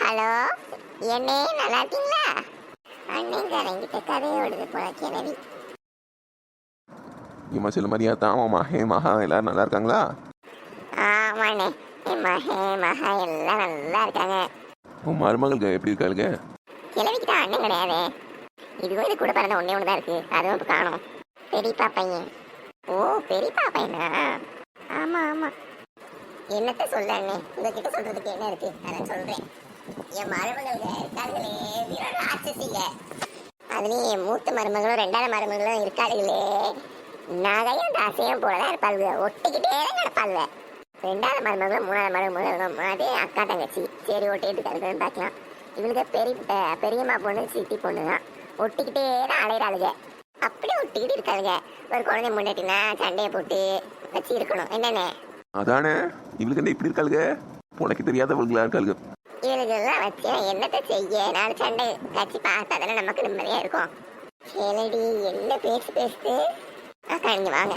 Hello, என்னே நல்லா இருக்கீங்களா? அண்ணங்காரங்கிட்ட கதையோடுது போல கிளவி. இம்மா சில மாதிரியா தான் மகே மகா எல்லாரும் நல்லா இருக்காங்களா? ஆமாண்ணே, என் மகே மகா எல்லாம் நல்லா இருக்காங்க. உன் மருமகளுக்கு எப்படி இருக்காளுங்க? கிளவிக்கு தான் அண்ணன் கிடையாது. இதுவும் இது கூட பிறந்த ஒன்னே ஒன்று தான் இருக்கு. அதுவும் இப்போ காணும். பெரியப்பா பையன். ஓ, பெரியப்பா பையனா? ஆமா ஆமா. என்னத்த சொல்ல அண்ணே, உங்ககிட்ட சொல்றதுக்கு என்ன இருக்கு? அதான் சொல்றேன். என் மருமகளுக்கு இருக்காங்களே ராட்சசிங்க. அதுலயும் என் மூத்த மருமகளும் ரெண்டாவது மருமகளும் இருக்காளுங்களே, நகையும் தாசையும் போலதான் இருப்பாளுங்க. ஒட்டிக்கிட்டே தான் கிடப்பாளுங்க. ரெண்டாவது மருமகளும் மூணாவது மருமகளும் அது அக்கா தங்கச்சி. சரி ஒட்டிட்டு கிடக்குன்னு பார்க்கலாம். இவளுக்கு பெரியம்மா பொண்ணு சித்தி பொண்ணு தான். ஒட்டிக்கிட்டே தான் அலையிறாளுங்க. அப்படியே ஒட்டிக்கிட்டு இருக்காளுங்க. ஒரு குழந்தை முன்னாடினா சண்டையை போட்டு வச்சு இருக்கணும். என்னென்ன அதானே இவளுக்கு என்ன இப்படி இருக்காளுங்க? உனக்கு தெரியாதவங்களா இருக்காளுங்க. இவளுக்கெல்லாம் வச்சு என்னத்தை செய்ய? நாலு சண்டை கட்சி பார்த்தா தானே நமக்கு நிம்மதியா இருக்கும். கேளடி என்ன பேசுது? அக்கா நீங்க வாங்க.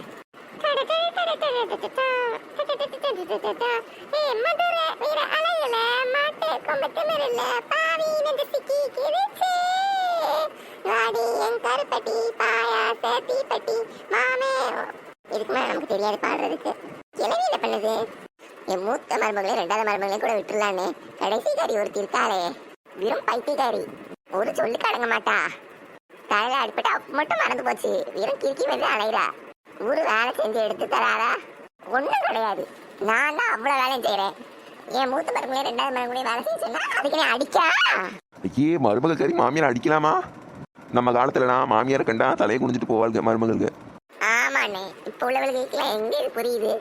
இதுக்கு மேல நமக்கு தெரியாது பாடுறதுக்கு. கிளவி என்ன பண்ணுது? என் மூத்த மருமகளே ரெண்டாவது மருமகளே கூட விட்டுலான்னு கடைசிக்காரி ஒருத்தி இருக்காளே, வெறும் பைத்தியக்காரி. ஒரு சொல்லுக்கு அடங்க மாட்டா. தலையில அடிப்பட்டா மட்டும் மறந்து போச்சு. வெறும் கிறுக்கி வந்து அலையிறா. ஒரு வேலை செஞ்சு எடுத்து தராரா? ஒண்ணும் கிடையாது. நான் தான் அவ்வளவு வேலையும் செய்யறேன். என் மூத்த மருமகளே ரெண்டாவது மருமகளே வேலை செய்ய சொன்னா அதுக்கு நீ அடிக்கா? ஐயே, மருமகள் கறி மாமியார் அடிக்கலாமா? நம்ம காலத்துலலாம் மாமியாரை கண்டா தலையை குனிஞ்சிட்டு போவாளுங்க மருமகளுக்கு. ஆமாண்ணே, இப்ப உள்ளவர்களுக்கு எங்க இது புரியுது?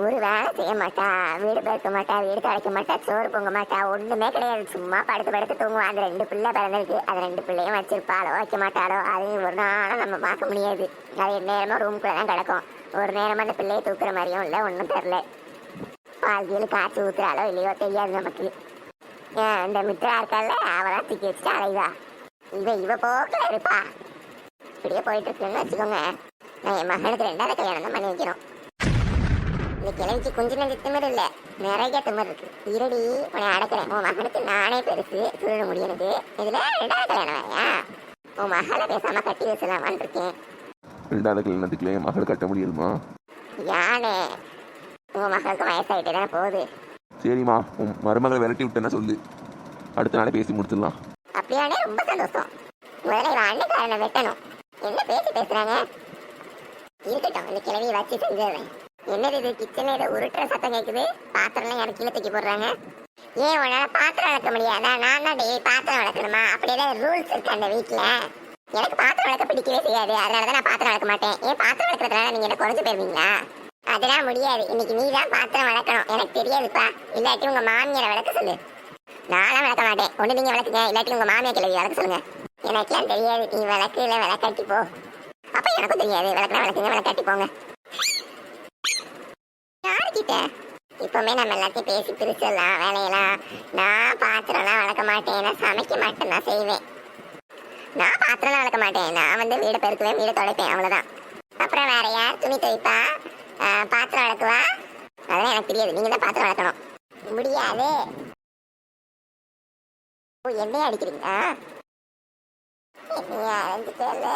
ஒரு வேலை செய்ய மாட்டா, வீடு பெருக்க மாட்டா, வீடு துடைக்க மாட்டா, சோறு பொங்க மாட்டா, ஒண்ணுமே கிடையாது. சும்மா படுத்து தூங்குவா. அந்த 2 பிள்ளை பிறந்திருக்கு. அது 2 பிள்ளையும் வச்சிருப்பாளோ வைக்க மாட்டாளோ அதையும் ஒரு நாளும் நம்ம பார்க்க முடியாது. அது நேரமா ரூம்குள்ள தான் கிடக்கும். ஒரு நேரமா அந்த பிள்ளையை தூக்குற மாதிரியும் இல்லை, ஒன்றும் தெரில. பால்கியில் காய்ச்சி ஊத்துறாளோ இல்லையோ தெரியாது நமக்கு. இந்த மித்ரா இருக்கால, அவதான் தூக்கி வச்சுட்டு அலைதா. இவ போக்கில் இருப்பா. இப்படியே போயிட்டு இருக்குன்னு வச்சுக்கோங்க. நான் என் மகனுக்கு 2வது கல்யாணம் தான் பண்ணி வைக்கிறோம். இந்த கிளவிக்கு கொஞ்சம் நஞ்சு திமிர் இல்லை, நிறைய திமிர் இருக்கு. இருடி உன்னை அடக்கிறேன். உன் மகனுக்கு நானே பெருசு சுருட முடியாது. இதுல 2வது கல்யாணம் வேறையா? உன் மகளை பேசாம கட்டி வச்சிடலாமான்னு இருக்கேன். 2வது கல்யாணத்துக்குள்ள என் மகளை கட்ட முடியுமா? யானே, உன் மகளுக்கு வயசாயிட்டே தானே போகுது. சரிம்மா, உன் மருமகளை விரட்டி விட்டேன்னா சொல்லு, அடுத்த நாளே பேசி முடிச்சிடலாம். அப்படியானே, ரொம்ப சந்தோஷம். முதல்ல இவன் அன்னைக்காரனை வெட்டணும். என்ன பேசுறாங்க? இருக்கட்டும், இந்த கிளவியை வச்சு செஞ்சிடுறேன். என்னது இது? கிச்சன்ல ஏதோ உருட்டுற சத்தம் கேட்குது. பாத்திரம்லாம் எனக்கு கீழே தூக்கி போடுறாங்க. ஏன் உன்னால பாத்திரம் வளர்க்க முடியாதா? நான் தான் டெய்லி பாத்திரம் வளர்க்கணுமா? அப்படி ஏதாவது ரூல்ஸ் இருக்கு அந்த வீட்டுல? எனக்கு பாத்திரம் வளர்க்க பிடிக்கவே செய்யாது. அதனாலதான் நான் பாத்திரம் வளர்க்க மாட்டேன். ஏன் பாத்திரம் வளர்க்கறதுனால நீங்க என்ன குறைஞ்சு போயிருவீங்களா? அதெல்லாம் முடியாது. இன்னைக்கு நீ தான் பாத்திரம் வளர்க்கணும். எனக்கு தெரியாதுப்பா. இல்லாட்டி உங்க மாமியாரை விளக்க சொல்லு. நானும் விளக்க மாட்டேன். ஒண்ணு நீங்க விளக்குங்க, இல்லாட்டி உங்க மாமியார் கிளவி விளக்க சொல்லுங்க. எனக்கெல்லாம் தெரியாது. நீ விளக்கு இல்ல விளக்காட்டி போ. அப்ப எனக்கும் தெரியாது. விளக்குனா விளக்குங்க, விளக்காட்டி போங்க. யாருக்கிட்ட இப்பவுமே நம்ம எல்லாத்தையும் பேசி பிரிச்சிடலாம் வேலையெல்லாம். நான் பாத்திரம்லாம் வளர்க்க மாட்டேன். நான் சமைக்க மாட்டேன், நான் செய்வேன். நான் பாத்திரம்லாம் வளர்க்க மாட்டேன். நான் வந்து வீடு பெருக்குவேன், வீடு துடைப்பேன், அவ்வளவுதான். அப்புறம் வேற யார் துணி துவைப்பா, பாத்திரம் வளர்க்குவா? அதெல்லாம் எனக்கு தெரியாது. நீங்க தான் பாத்திரம் வளர்க்கணும். முடியாது. என்னைய அடிக்கிறீங்களா? என்னைய அரைஞ்சிட்டே இல்ல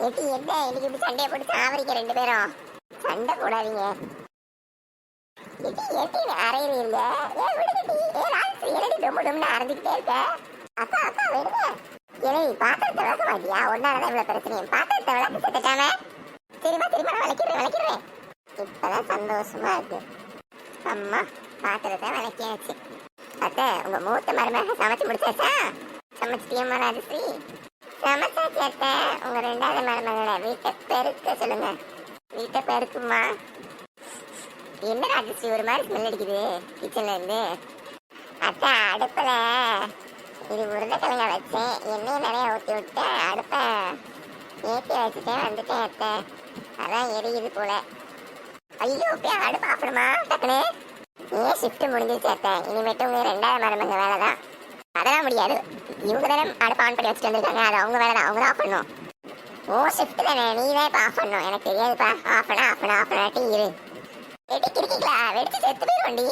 எட்டி என்ன இன்னைக்கு இப்படி சண்டையை போட்டு சாவரிக்க 2 பேரும்? சண்டை போடாதீங்க. அரையிறீங்க. ஏன் விடுங்கட்டி? ஏன் டொம்னு அரைஞ்சிக்கிட்டே இருக்க? அக்கா அக்கா விடுங்க. ஏன்னா பாத்திரத்தை விளக்க மாட்டியா? ஒன்னாலதான் இவ்வளவு பிரச்சனையும். பாத்திரத்தை விளக்க செத்துட்டாம. சரிமா நான் விளக்கிறேன். இப்பதான் சந்தோஷமா இருக்கு. அம்மா பாத்திரத்தை விளக்கியாச்சு. அத்தை, உங்க மூத்த மருமக சமைச்சு முடிச்சாச்சா? சமைச்சிட்டியம்மா ராஜஸ்ரீ? சமைச்சாச்சு அத்தை. உங்க 2வது மருமகளை வீட்டை பெருக்க சொல்லுங்க. வீட்டை பெருக்குமா? என்ன ராஜஸ்ரீ ஒரு மாதிரி ஸ்மெல் அடிக்குது கிச்சன்ல இருந்து? அத்தை, அடுப்புல இது உருளைக்கிழங்க வச்சேன். எண்ணெய் நிறைய ஊற்றி விட்டேன். அடுப்பை ஏற்றி வச்சுட்டேன், வந்துட்டேன் அத்தை. அதான் எரியுது போல. ஐயோ, போய் அடுப்பு ஆஃபணுமா டக்குனு? ஏன் ஷிஃப்ட் முடிஞ்சிச்சு அத்தை. இனிமேட்டு உங்க 2வது மருமக வேலை தான். அதெல்லாம் முடியாது. இவங்க தானே அடுப்பு ஆன் பண்ணி வச்சுட்டு வந்திருக்காங்க. அது அவங்க வேலை தான். அவங்க தான் ஆஃப் பண்ணணும். ஓ ஷிஃப்ட் தானே, நீ தான் இப்போ ஆஃப் பண்ணணும். எனக்கு தெரியாதுப்பா. ஆஃப் பண்ணாட்டி இரு. வெடிச்சிருக்கீங்களா? வெடிச்சு செத்து போயிடுவோண்டி.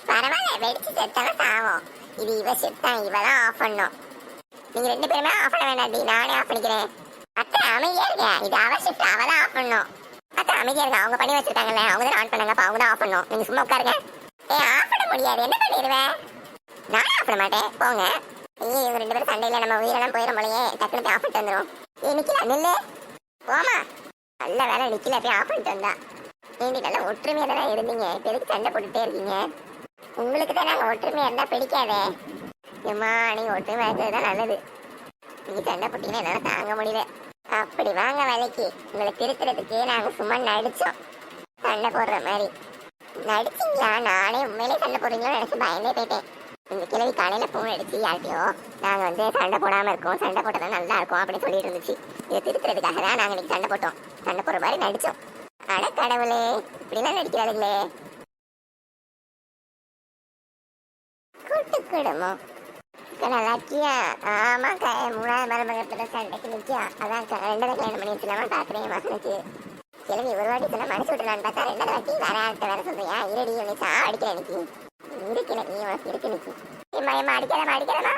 பரவாயில்ல, வெடிச்சு செத்தாலும் சாவோம். இது இவ ஷிஃப்ட் தான், இவ தான் ஆஃப் பண்ணும். நீங்க 2 பேருமே ஆஃப் பண்ண வேண்டாம், நானே ஆஃப் பண்ணிக்கிறேன். அத்தை அமைதியா இருங்க, இது அவ ஷிஃப்ட், அவ தான் ஆஃப் பண்ணும். அத்தை அமைதியா இருங்க, அவங்க பண்ணி வச்சிருக்காங்கல்ல, அவங்க தான் ஆன் பண்ணாங்க, அப்ப அவங்க தான் ஆஃப் பண்ணும். நீங்க சும்மா உட்காருங்க. ஆஃப் பண்ண முடியாது, என்ன பண்ணிடுவேன்? நானே ஆஃப் பண்ண மாட்டேன், போங்க. ஐயோ இவங்க 2 பேரும் சண்டையில நம்ம உயிரெல்லாம் போயிடும் போலயே, டக்குனு ஆஃப் பண்ணிட்டு வந்துடும். நிக்கல நில்லு, போமா. நல்ல வேலை நிக்கல, போய் ஆஃப் பண்ணிட்டு வந்தா. ஏண்டி நல்லா ஒற்றுமையா தானே இருந்தீங்க, இப்ப எதுக்கு சண்டை போட்டுட்டே இருக்கீங்க? உங்களுக்கு தான் நாங்கள் ஒற்றுமையா இருந்தா பிடிக்காதே. ஏம்மா நீங்க ஒற்றுமையா இருக்கிறது தான் நல்லது. நீங்க சண்டை போட்டீங்கன்னா என்னால தாங்க முடியல. அப்படி வாங்க வேலைக்கு, உங்களை திருத்துறதுக்கு நாங்க சும்மா நடிச்சோம், சண்டை போடுற மாதிரி. நடிச்சீங்களா? நானே உண்மையிலே சண்டை போடுறீங்களோ நினைச்சு பயந்தே போயிட்டேன். இந்த கிழவி காலையில போன் அடிச்சு யார்கிட்டயோ நாங்க வந்து சண்டை போடாம இருக்கோம், சண்டை போட்டதான் நல்லா இருக்கும் அப்படின்னு சொல்லிட்டு இருந்துச்சு. இதை திருத்துறதுக்காக தான் நாங்க இன்னைக்கு சண்டை போட்டோம், சண்டை போடுற மாதிரி நடிச்சோம். அட கடவுளே, இப்படிலாம் நடிக்கிறாளுங்களே. கூட்டு குடும்பம் நல்லாச்சியா? ஆமா, 3ஆவது மருமகத்துல சண்டைக்கு நிற்கியா? அதான் 2வது கல்யாணம் பண்ணி வச்சுலாமா பாக்குறேன் மகனுக்கு. கிளம்பி ஒரு வாட்டி சொன்னா மனசு விட்டுலான்னு பார்த்தா 2வது வாட்டி வேற ஆள்கிட்ட வேற சொல்றியா? இருடி உனக்கு அடிக்கிறேன் இன்னைக்கு. இருக்கல நீ உனக்கு இருக்கு நிக்கி. ஏமா அடிக்கலாமா அடிக்கலாமா?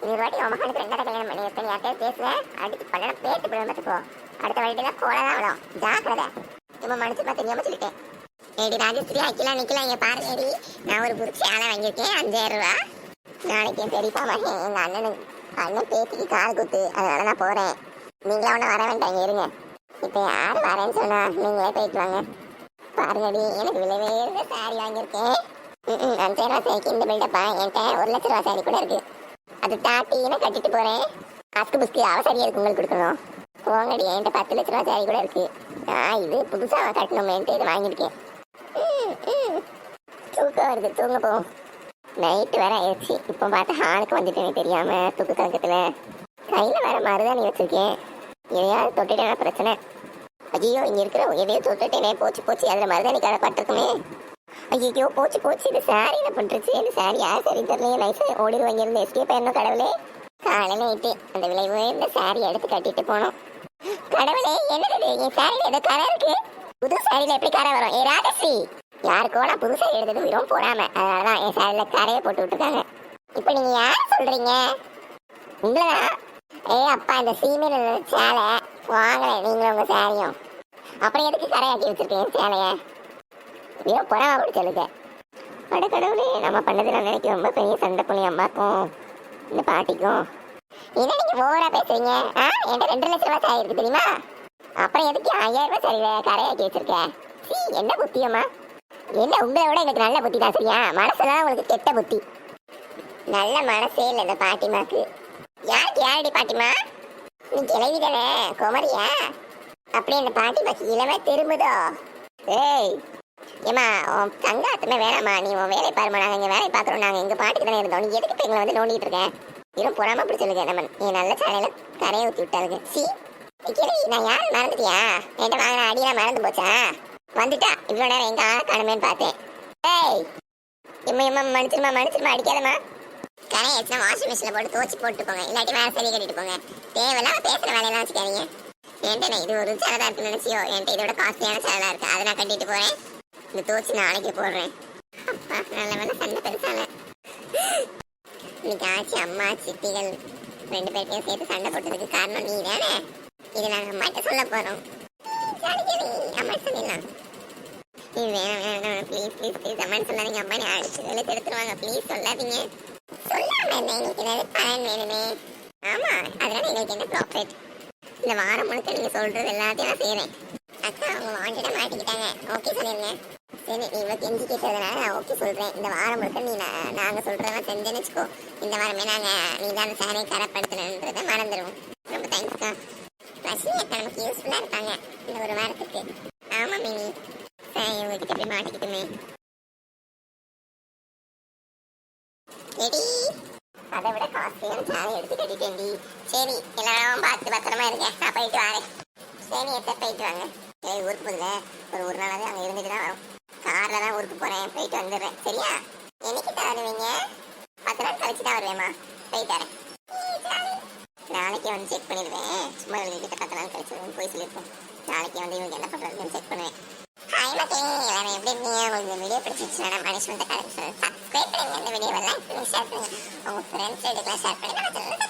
ஒரு வாட்டி உன் மகனுக்கு 2வது கல்யாணம் பண்ணி வைப்பேன், யார்கிட்ட பேசுவேன் அடிச்சு பண்ண பேட்டு போடுவேன் பார்த்துக்கோ. அடுத்த வாட்டி தான் கோலதான் விடும், ஜாக்கிரதை. இம்மா மனுச்சுப்பா தெரியாம சொல்லிட்டேன். ஏடி ராஜஸ்ரீ அக்கிலாம் நிக்கலாம், இங்க பாரு ஏடி, நான் ஒரு புது சேலை வாங்கியிருக்கேன் 5000 ரூபா. நாளைக்கு பெரியப்பா மகன் எங்க அண்ணன் பேத்திக்கு கால் குத்து, அதனால நான் போறேன். நீங்களா ஒன்றும் வர வேண்டாங்க, இருங்க. இப்போ யார் வரேன்னு சொன்னா நீங்களே போயிட்டு வாங்க. பாருங்கடி, எனக்கு விலை உயர்ந்த சாரி வாங்கியிருக்கேன். 5000 ரூபா சாரிக்கு இந்த பில்டப்பா. என்கிட்ட 1 லட்ச ரூபா சாரி கூட இருக்கு, அது தாட்டின்னு கட்டிட்டு போறேன். அஸ்கு புஸ்கு அவசரியா இருக்கு உங்களுக்கு கொடுக்கணும். போங்கடி, என்கிட்ட 10 லட்ச ரூபா சாரி கூட இருக்கு. நான் இது புதுசா கட்டணுமேன்ட்டு இது வாங்கியிருக்கேன். தூக்கம் வருது, தூங்க போவோம். நைட்டு வேற ஆயிடுச்சு. இப்போ பார்த்து ஹாலுக்கு வந்துட்டேன்னு தெரியாம தூக்கு கலக்கத்துல கையில வேற மருதாணி வச்சிருக்கேன். எதையாவது தொட்டுட்டேன்னா பிரச்சனை. ஐயோ இங்க இருக்கிற எதையோ தொட்டுட்டேனே, போச்சு போச்சு, அதுல மருதாணி கடை பட்டிருக்குமே. ஐயோ போச்சு போச்சு, இது சாரி என்ன பண்றச்சு? இந்த சாரி யார் சரி தெரியலையே, நைஸா ஓடிடுவாங்க இருந்து எஸ்கேப் ஆயிருந்தோம். கடவுளே, காலையில நைட்டு அந்த விலை உயர்ந்த சாரி எடுத்து கட்டிட்டு போனோம். கடவுளே என்னது என் சாரியில ஏதோ கரை இருக்கு. புது சாரியில எப்படி கரை வரும்? ஏ ராஜஸ்ரீ, யாருக்கோ நான் புது சாரி எடுத்தது விரும் போடாம, அதனாலதான் என் சாரியில கரையை போட்டு விட்டுருக்காங்க. இப்ப நீங்க யார சொல்றீங்க? உங்களதான். ஏ அப்பா, இந்த சீமையில சேலை வாங்கல நீங்களும் உங்க சாரியும், அப்புறம் எதுக்கு கரையாக்கி வச்சிருக்கேன் சேலைய? விரும் போடாம அப்படி சொல்லுங்க. அட கடவுளே, நம்ம பண்ணது நான் நினைக்க ரொம்ப பெரிய சண்டை பண்ணி அம்மாக்கும் இந்த பாட்டிக்கும். என்ன நீங்க ஓவரா பேசுறீங்க? என்கிட்ட 2 லட்ச ரூபா சாரி இருக்கு தெரியுமா? அப்புறம் எதுக்கு 5000 ரூபாய் சாரி கரையாக்கி வச்சிருக்க? என்ன புத்தியம்மா? என்ன உங்களை விட எனக்கு நல்ல புத்தி தான், சரியா? மனசுதான் உங்களுக்கு கெட்ட புத்தி. நல்ல மனசே இல்லை இந்த பாட்டிமாக்கு. யாருக்கு யாரடி பாட்டிமா? நீ கிளவி தானே, குமரியா? அப்படி இந்த பாட்டிமாக்கு இளமை திரும்புதோ? ஏய் ஏமா, உன் தங்காத்துமே வேணாமா, நீ உன் வேலை பாருமா. நாங்கள் இங்கே வேலை பார்க்குறோம், நாங்கள் எங்கள் பாட்டுக்கு தானே இருந்தோம். நீ எதுக்கு இப்போ எங்களை வந்து நோண்டிட்டு இருக்கேன்? இவன் புறாம அப்படி சொல்லுங்க. நம்ம நீ நல்ல சேலையில கரையை ஊற்றி விட்டாருங்க. நான் யாரும் மறந்துட்டியா? என்கிட்ட வாங்கின அடியெல்லாம் மறந்து போச்சா? வந்துட்டா இவ்வளோ நேரம் எங்க ஆளை காணுமேன்னு பார்த்தேன். ஏய் இம்மா மன்னிச்சிருமா அடிக்காதம்மா. கரையை வச்சுனா வாஷிங் மிஷினில் போட்டு துவச்சி போட்டு போங்க, இல்லாட்டி வேற சரி கட்டிட்டு போங்க. தேவையில்லாம பேசுகிற வேலையெல்லாம் வச்சுக்காதீங்க. என்கிட்ட இது ஒரு சேலை இருக்குன்னு நினச்சியோ? என்கிட்ட இதோட காஸ்ட்லியான சேலை இருக்கு, அதை நான் கட்டிட்டு போறேன். இந்த துவச்சி நாளைக்கு போடுறேன். அப்பா நல்ல வேலை, சண்டை பெருசால. இன்னைக்கு ஆச்சு அம்மா சித்திகள் 2 பேர்ட்டையும் சேர்த்து சண்டை போட்டதுக்கு காரணம் நீ தானே. இது நாங்கள் அம்மாட்ட சொல்ல போறோம். அம்மா சொல்லிடலாம். வேணாம் ப்ளீஸ் அம்மான்னு சொல்லாதீங்க. அம்மா நீ அடிச்சு வேலை எடுத்துருவாங்க, ப்ளீஸ் சொல்லாதீங்க. சொல்லாம என்ன, எங்களுக்கு ஏதாவது பலன் வேணுமே. ஆமா, அதனால எங்களுக்கு என்ன ப்ராஃபிட்? இந்த வாரம் முழுக்க நீங்க சொல்றது எல்லாத்தையும் நான் செய்யறேன். அக்கா அவங்க வாண்டிட மாட்டிக்கிட்டாங்க, ஓகே சொல்லிருங்க. சரி, நீ இவ்வளோ கெஞ்சி கேட்டதுனால நான் ஓகே சொல்றேன். இந்த வாரம் முழுக்க நீ நாங்கள் சொல்றதெல்லாம் செஞ்சேன்னு வச்சுக்கோ. இந்த வாரமே நீ தான் சாரை கரைப்படுத்தணுன்றதை மறந்துடுவோம். ரொம்ப தேங்க்ஸ்க்கா. ரஷ்மி அக்கா நமக்கு யூஸ்ஃபுல்லா இருக்காங்க இந்த ஒரு வாரத்துக்கு. ஆமா மினி, இவங்ககிட்ட போய் மாட்டிக்கிட்டுமே. எடி அதை விட காஸ்ட்லியான சாலை எடுத்து கட்டிட்டேன்டி. சரி எல்லாரும் பார்த்து பத்திரமா இருக்கேன், நான் போயிட்டு வரேன். சரி எத்த போயிட்டு வாங்க. ஊருக்கு போதுல ஒரு நாளாவது அங்கே இருந்துட்டு தான் வரும். கார்ல தான் ஊருக்கு போறேன், போயிட்டு வந்துடுறேன். சரியா? என்னைக்கு தான் வருவீங்க? 10 நாள் கழிச்சு தான் வருவேம்மா. போயிட்டு வரேன். நாளைக்கே வந்து செக் பண்ணிடுவேன். சும்மா இவங்க கிட்ட 10 நாள் கழிச்சு போய் சொல்லியிருக்கோம். நாளைக்கே வந்து இவங்க என்ன பண்றதுன்னு செக் பண்ணுவேன். ஹாய் ஹாய் மக்களே, எல்லாரும் எப்படி இருக்கீங்க? உங்களுக்கு இந்த வீடியோ பிடிச்சிருச்சுன்னா மனுஷன் சப்ஸ்கிரைப் பண்ணுங்க. இந்த வீடியோவெல்லாம் ஷேர் பண்ணுங்க. உங்க ஃப்ரெண்ட்ஸ் எடுக்கலாம் ஷேர் பண்ணி நம்ம சேனலை